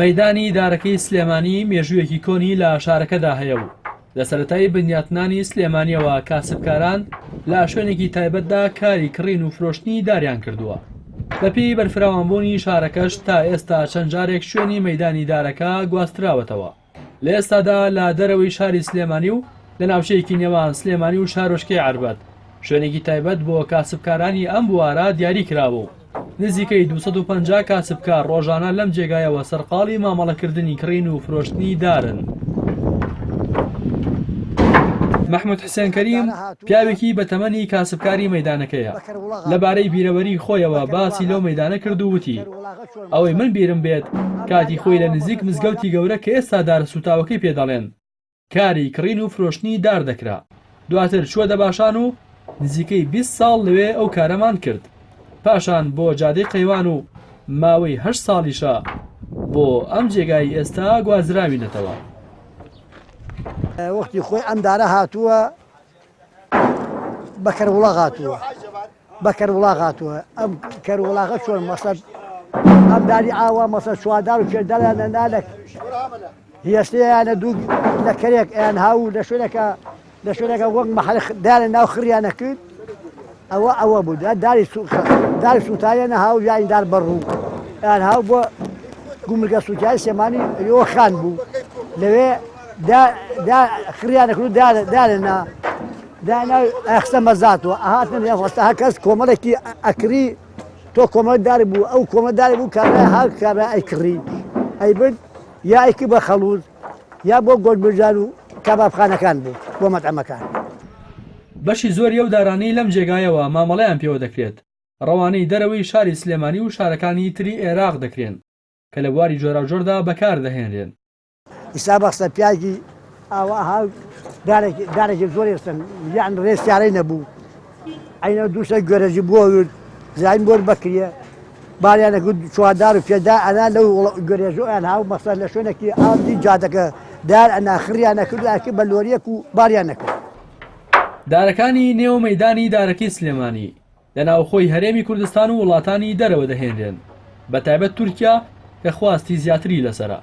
مەیدانی دارەکەی سلێمانی مێژوویەکی کۆنی لە شارەکەدا هەیە و لە سەرەتای بنیاتنانی سلێمانیەوە کاسبکاران لە شوێنێکی تایبەتدا کاری کڕین و فرۆشتنی داریان کردووە. بەپێی بەرفراوانبوونی شارەکەش تا ئێستا چەند جارێک شوێنی مەیدانی دارەکە گواستراوەتەوە. لە ئێستادا لە دەرەوەی شاری سلێمانی و لە ناوچەیەکی نێوان سلێمانی و شارۆشکەی عەربەت شوێنێکی تایبەت بۆ کاسبکارانی ئەم بوارە دیاری کراوە و نزیکەی 250 کاسبکار ڕۆژانە لەم جێگایەوە سەرقاڵی مامەڵەکردنی کڕین و فرۆشتنی دارن. محمود حسێن کەریم پیاوێکی بەتەمەنی کاسبکاری مەیدانەکەیە. لەبارەی بیرەوەری خۆیەوە باسی لەو مەیدانە کرد و وتی ئەوەی من بیرم بێت کاتی خۆی لە نزیک مزگەوتی گەورە کە ئێستا دارە سوتاوەکەی پێدەڵێن کاری کڕین و فرۆشتنی دار دەکرا. دواتر چووە دەباشان و نزیکەی 20 ساڵ لەوێ ئەو کارەمان کرد. پاشان بۆ جادەی قەیوان و ماوەی 8 ساڵیشە بۆ ئەم جێگای ئێستا گوازراوینەتەوە. وەختی خۆی ئەم دارە هاتووە بە کەروڵاغ هاتووە ئەم کەروڵاغە چۆن مەسەد ئەم داری ئاوا مەسەد چوادار و پێدەڵیانە نالێک هێستەیانە دوو لە کەرێک ئەیان هاو لە شوێنەکە وەک مەحەل دارە ناو خڕیانە کرد ئەوە بوو داری سوتایانە هاو یانی دار بەڕوو ئەیان هاو بۆ گومرگە سوتیای سێمانی ئەوە خان بوو لەوێ خڕیانە کرد دارێنا داناو ئەخسە مەزاتەوە ئاهاتن هەستا کەس کۆمەڵێکی ئەکری تۆ کۆمەڵ داری بوو ئەو کۆمەڵ داری بوو کابرا هاو کابرا ئەیکڕی ئەیبرد یا ئەیکی بە خەڵوز یا بۆ گۆشتبژار و کەبابخانەکان بوو بۆ مەتعەمەکان. بەشی زۆری ئەو دارانەی لەم جێگایەوە مامەڵەیان پێوە دەکرێت. ڕەوانەی دەرەوەی شاری سلێمانی و شارەکانی تری عێراق دەکرێن کە لە بواری جۆراوجۆردا بەکار دەهێنرێن. ئیسا بەخسە پیاکی ئاوا هاو دارێکی زۆری هەستن یان ڕێسیارەی نەبوو ئەینە دووسە گوێرەژی بۆ زین بۆر بکریە باریانە چوادار و پێدا ئەنا لەو گوێرێژۆیان هاو مەسەر لە شوێنێکی ئاوی جادەکە دار ئەنا خڕیانە کرداکی بە لۆریەک و باریانە کرد. دارەکانی نێو مەیدانی دارەکەی سلێمانی لە ناوخۆی هەرێمی کوردستان و وڵاتانی دەرەوە دەهێنرێن بەتایبەت تورکیا کە خواستی زیاتری لەسرە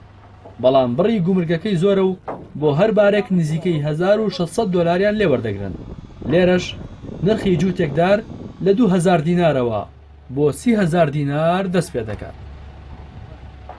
بەڵام بڕی گومرگەکەی زۆرە و بۆ هەر بارێک نزیکەی 1600 دۆلاریان لێوەردەگرن. لێرەش نرخی جووتێکدار لە 2000 دینارەوە بۆ 30,000 دینار دەست پێ دەکات.